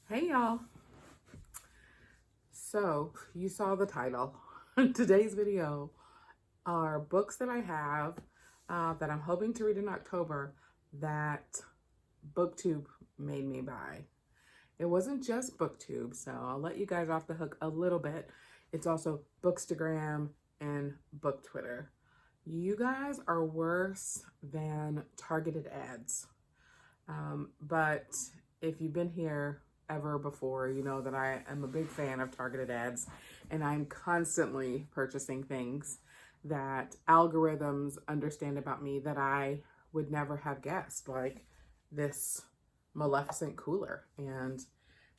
Hey y'all. So you saw the title. Today's video are books that I have that I'm hoping to read in October that Booktube made me buy. It wasn't just Booktube, so I'll let you guys off the hook a little bit. It's also Bookstagram and Book Twitter. You guys are worse than targeted ads. But if you've been here ever before, you know that I am a big fan of targeted ads, and I'm constantly purchasing things that algorithms understand about me that I would never have guessed, like this Maleficent cooler and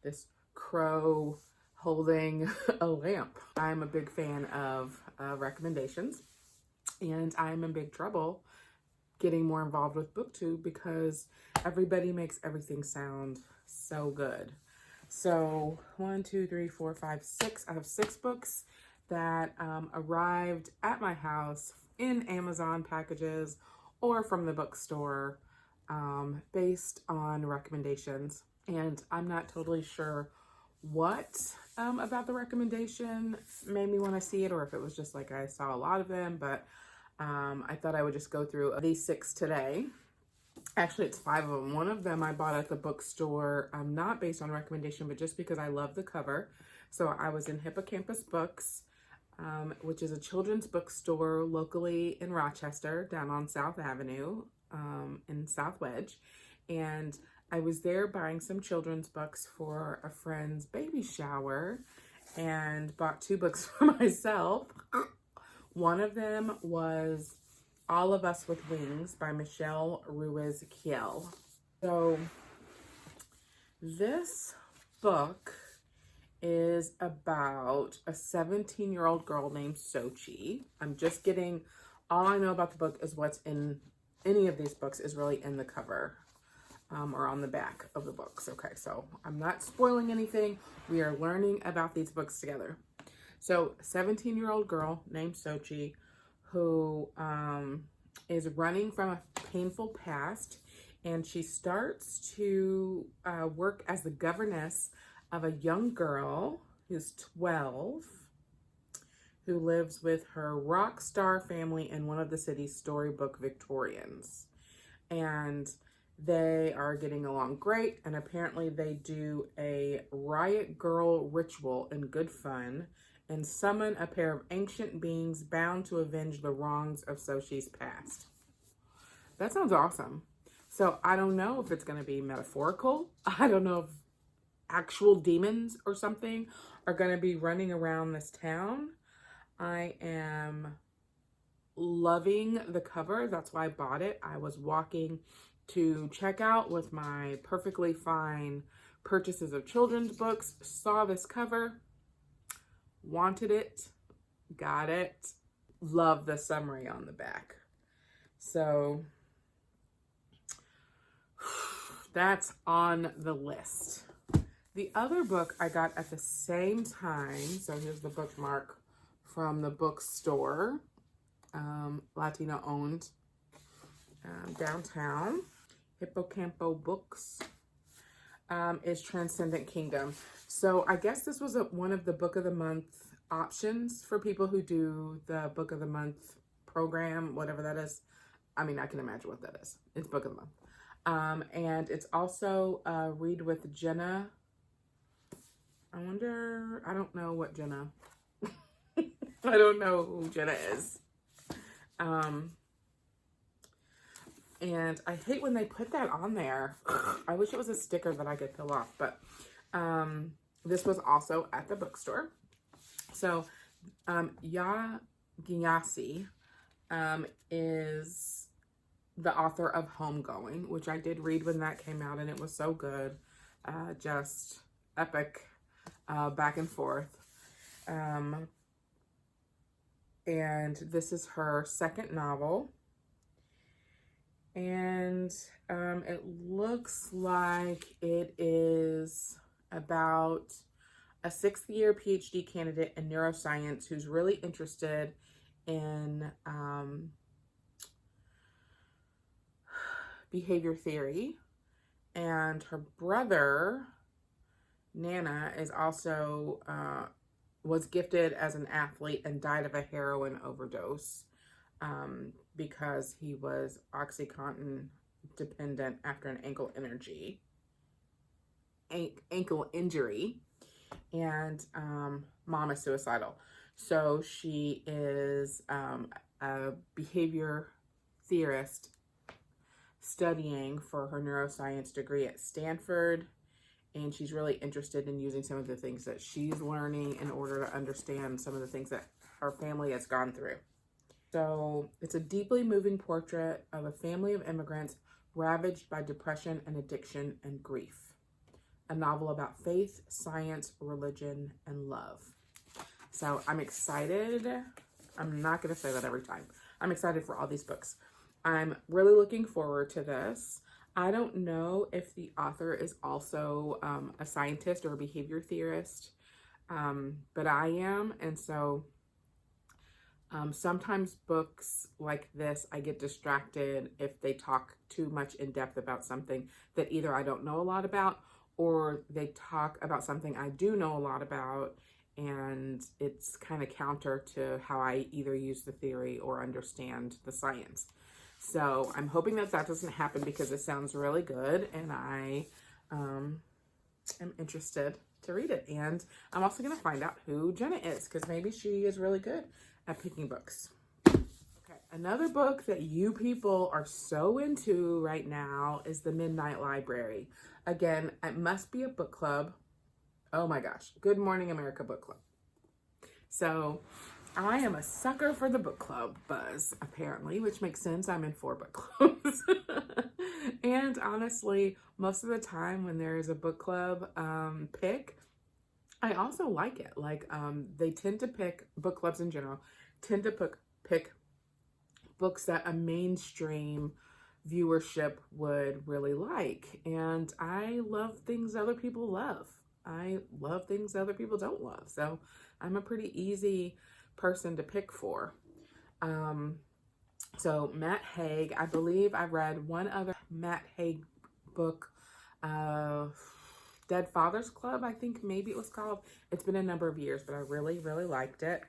this crow holding a lamp. I'm a big fan of recommendations, and I'm in big trouble getting more involved with Booktube because everybody makes everything sound so good. So 1, 2, 3, 4, 5, 6. I have 6 books that arrived at my house in Amazon packages or from the bookstore based on recommendations. And I'm not totally sure what about the recommendation made me want to see it, or if it was just like I saw a lot of them, but I thought I would just go through these 6 today. Actually, it's 5 of them. One of them I bought at the bookstore, not based on recommendation, but just because I love the cover. So I was in Hippocampus Books, which is a children's bookstore locally in Rochester, down on South Avenue in South Wedge. And I was there buying some children's books for a friend's baby shower and bought 2 books for myself. One of them was All of Us with Wings by Michelle Ruiz-Kiel. So this book is about a 17-year-old girl named Sochi. I'm just getting, all I know about the book is what's in any of these books is really in the cover or on the back of the books. Okay, so I'm not spoiling anything. We are learning about these books together. So 17-year-old girl named Sochi who is running from a painful past, and she starts to work as the governess of a young girl who's 12 who lives with her rock star family in one of the city's storybook Victorians. And they are getting along great, and apparently they do a riot girl ritual in good fun and summon a pair of ancient beings bound to avenge the wrongs of Sochi's past. That sounds awesome. So I don't know if it's going to be metaphorical. I don't know if actual demons or something are going to be running around this town. I am loving the cover. That's why I bought it. I was walking to check out with my perfectly fine purchases of children's books, saw this cover, wanted it, got it, love the summary on the back. So that's on the list. The other book I got at the same time, so here's the bookmark from the bookstore, Latino owned, downtown, Hippocampo Books, is Transcendent Kingdom. So I guess this was one of the Book of the Month options for people who do the Book of the Month program, whatever that is. I mean, I can imagine what that is. It's Book of the Month. And it's also Read with Jenna. I don't know what Jenna, I don't know who Jenna is. And I hate when they put that on there. I wish it was a sticker that I could peel off, but this was also at the bookstore. So Ya Gyasi is the author of Homegoing, which I did read when that came out, and it was so good. Just epic back and forth. And this is her second novel. And it looks like it is about a 6th-year PhD candidate in neuroscience who's really interested in behavior theory. And her brother Nana is also, was gifted as an athlete and died of a heroin overdose because he was OxyContin dependent after an ankle injury. And mom is suicidal. So she is a behavior theorist studying for her neuroscience degree at Stanford. And she's really interested in using some of the things that she's learning in order to understand some of the things that her family has gone through. So it's a deeply moving portrait of a family of immigrants ravaged by depression and addiction and grief. A novel about faith, science, religion, and love. So I'm excited. I'm not going to say that every time. I'm excited for all these books. I'm really looking forward to this. I don't know if the author is also a scientist or a behavior theorist, but I am. And so sometimes books like this, I get distracted if they talk too much in depth about something that either I don't know a lot about, or they talk about something I do know a lot about, and it's kind of counter to how I either use the theory or understand the science. So I'm hoping that that doesn't happen because it sounds really good, and I am interested to read it. And I'm also going to find out who Jenna is, because maybe she is really good at picking books. Okay, another book that you people are so into right now is The Midnight Library. Again, it must be a book club. Oh my gosh. Good Morning America book club. So I am a sucker for the book club buzz, apparently, which makes sense. I'm in 4 book clubs. And honestly, most of the time when there is a book club pick, I also like it. Like they tend to pick, book clubs in general, tend to pick books that a mainstream viewership would really like. And I love things other people love. I love things other people don't love. So I'm a pretty easy person to pick for. So Matt Haig, I believe I read one other Matt Haig book, Dead Fathers Club, I think maybe it was called. It's been a number of years, but I really, really liked it.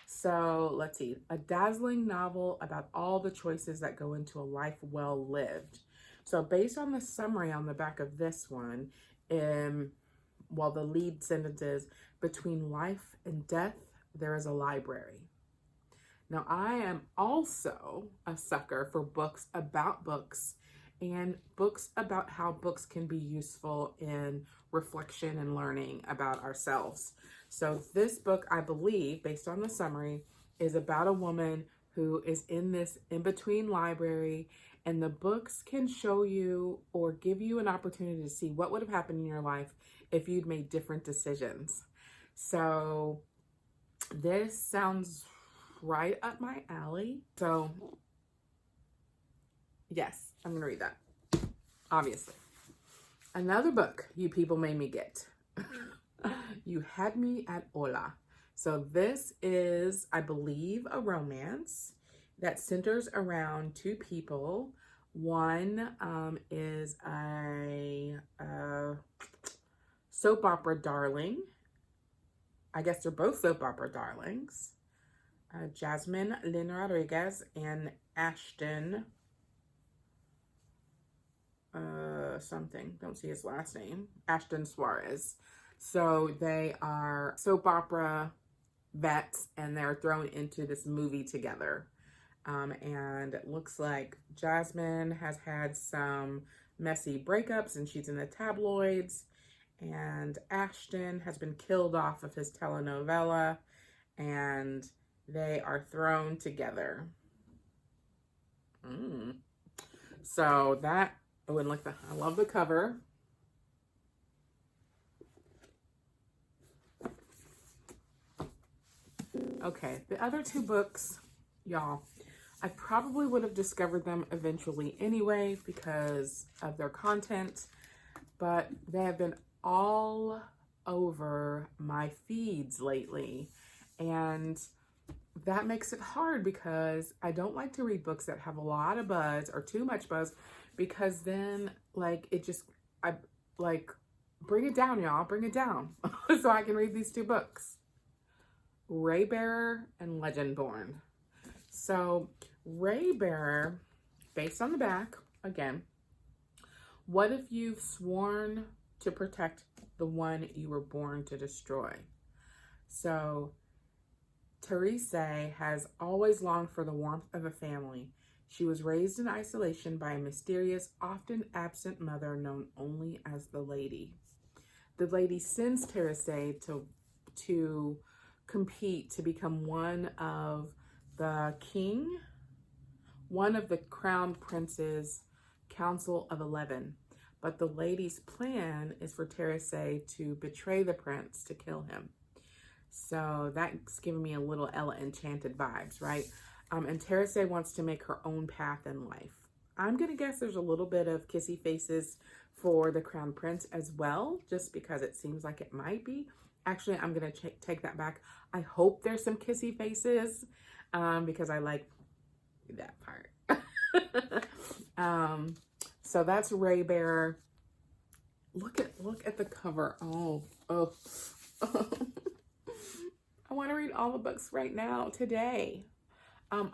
So let's see, a dazzling novel about all the choices that go into a life well lived. So based on the summary on the back of this one, well, the lead sentence is, between life and death, there is a library. Now, I am also a sucker for books about books and books about how books can be useful in reflection and learning about ourselves. So this book, I believe, based on the summary, is about a woman who is in this in-between library, and the books can show you or give you an opportunity to see what would have happened in your life if you'd made different decisions. So this sounds right up my alley. So yes, I'm gonna read that, obviously. Another book you people made me get. You Had Me at Hola. So this is, I believe, a romance that centers around 2 people. One is a soap opera darling. I guess they're both soap opera darlings. Jasmine Lynn Rodriguez and Ashton something. Don't see his last name. Ashton Suarez. So they are soap opera vets, and they're thrown into this movie together. And it looks like Jasmine has had some messy breakups and she's in the tabloids. And Ashton has been killed off of his telenovela, and they are thrown together. So that, oh, and look, I love the cover. Okay, the other 2 books, y'all, I probably would have discovered them eventually anyway because of their content, but they have been all over my feeds lately, and that makes it hard because I don't like to read books that have a lot of buzz or too much buzz, because then like it just, bring it down, y'all. Bring it down so I can read these two books. Raybearer and Legendborn. So Raybearer, based on the back, again, what if you've sworn to protect the one you were born to destroy? So Therese has always longed for the warmth of a family. She was raised in isolation by a mysterious, often absent mother known only as the Lady. The Lady sends Therese to compete to become one of the Crown Prince's Council of 11. But the Lady's plan is for Therese to betray the prince to kill him. So that's giving me a little Ella Enchanted vibes, right? And Therese wants to make her own path in life. I'm going to guess there's a little bit of kissy faces for the Crown Prince as well, just because it seems like it might be. Actually, I'm going to take that back. I hope there's some kissy faces because I like that part. So that's Raybearer. Look at the cover. Oh. I want to read all the books right now, today.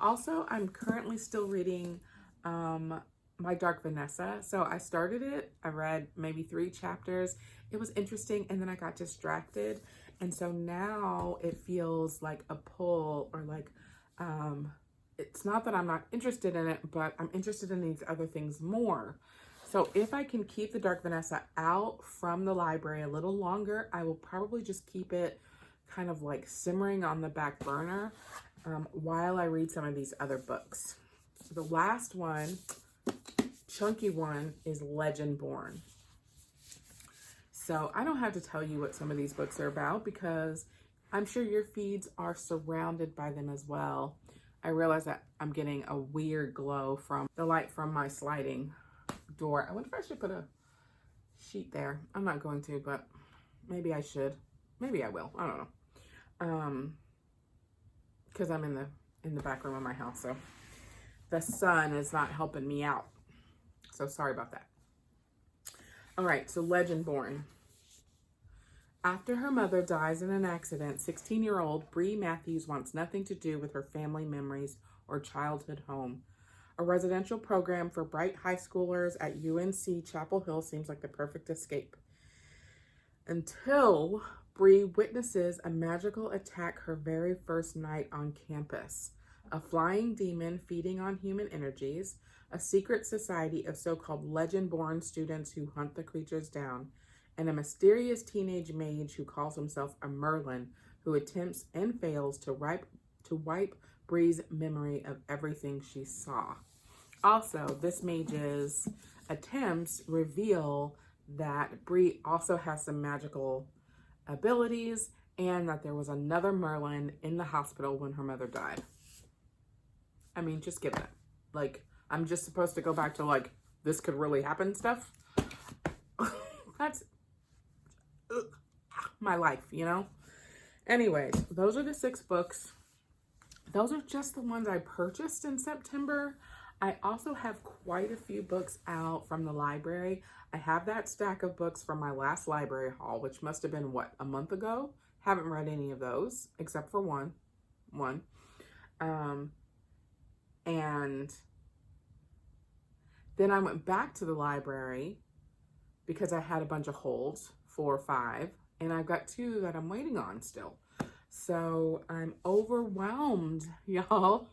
Also, I'm currently still reading My Dark Vanessa. So I started it. I read maybe 3 chapters. It was interesting, and then I got distracted. And so now it feels like a pull, or like, it's not that I'm not interested in it, but I'm interested in these other things more. So if I can keep the Dark Vanessa out from the library a little longer, I will probably just keep it kind of like simmering on the back burner while I read some of these other books. The last one, chunky one, is Legendborn. So I don't have to tell you what some of these books are about because I'm sure your feeds are surrounded by them as well. I realize that I'm getting a weird glow from the light from my sliding door. I wonder if I should put a sheet there. I'm not going to, but maybe I should. Maybe I will. I don't know. Because I'm in the back room of my house, so the sun is not helping me out. So sorry about that. All right, so Legendborn. After her mother dies in an accident, 16-year-old Bree Matthews wants nothing to do with her family memories or childhood home. A residential program for bright high schoolers at UNC Chapel Hill seems like the perfect escape. Until Bree witnesses a magical attack her very first night on campus. A flying demon feeding on human energies, a secret society of so-called Legendborn students who hunt the creatures down, and a mysterious teenage mage who calls himself a Merlin who attempts and fails to wipe Bree's memory of everything she saw. Also, this mage's attempts reveal that Bree also has some magical abilities and that there was another Merlin in the hospital when her mother died. I mean, just give it. Like, I'm just supposed to go back to, like, this could really happen stuff. That's my life, you know? Anyways, those are the 6 books. Those are just the ones I purchased in September. I also have quite a few books out from the library. I have that stack of books from my last library haul, which must have been, what, a month ago? Haven't read any of those, except for one. And then I went back to the library because I had a bunch of holds, 4 or 5, and I've got 2 that I'm waiting on still. So I'm overwhelmed, y'all,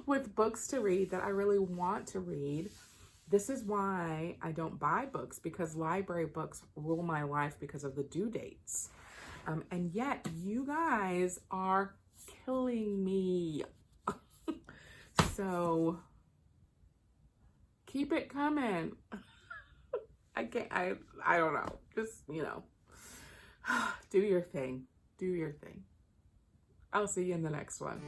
with books to read that I really want to read. This is why I don't buy books, because library books rule my life because of the due dates. And yet you guys are killing me. So keep it coming. I don't know. Just, you know, do your thing. Do your thing. I'll see you in the next one.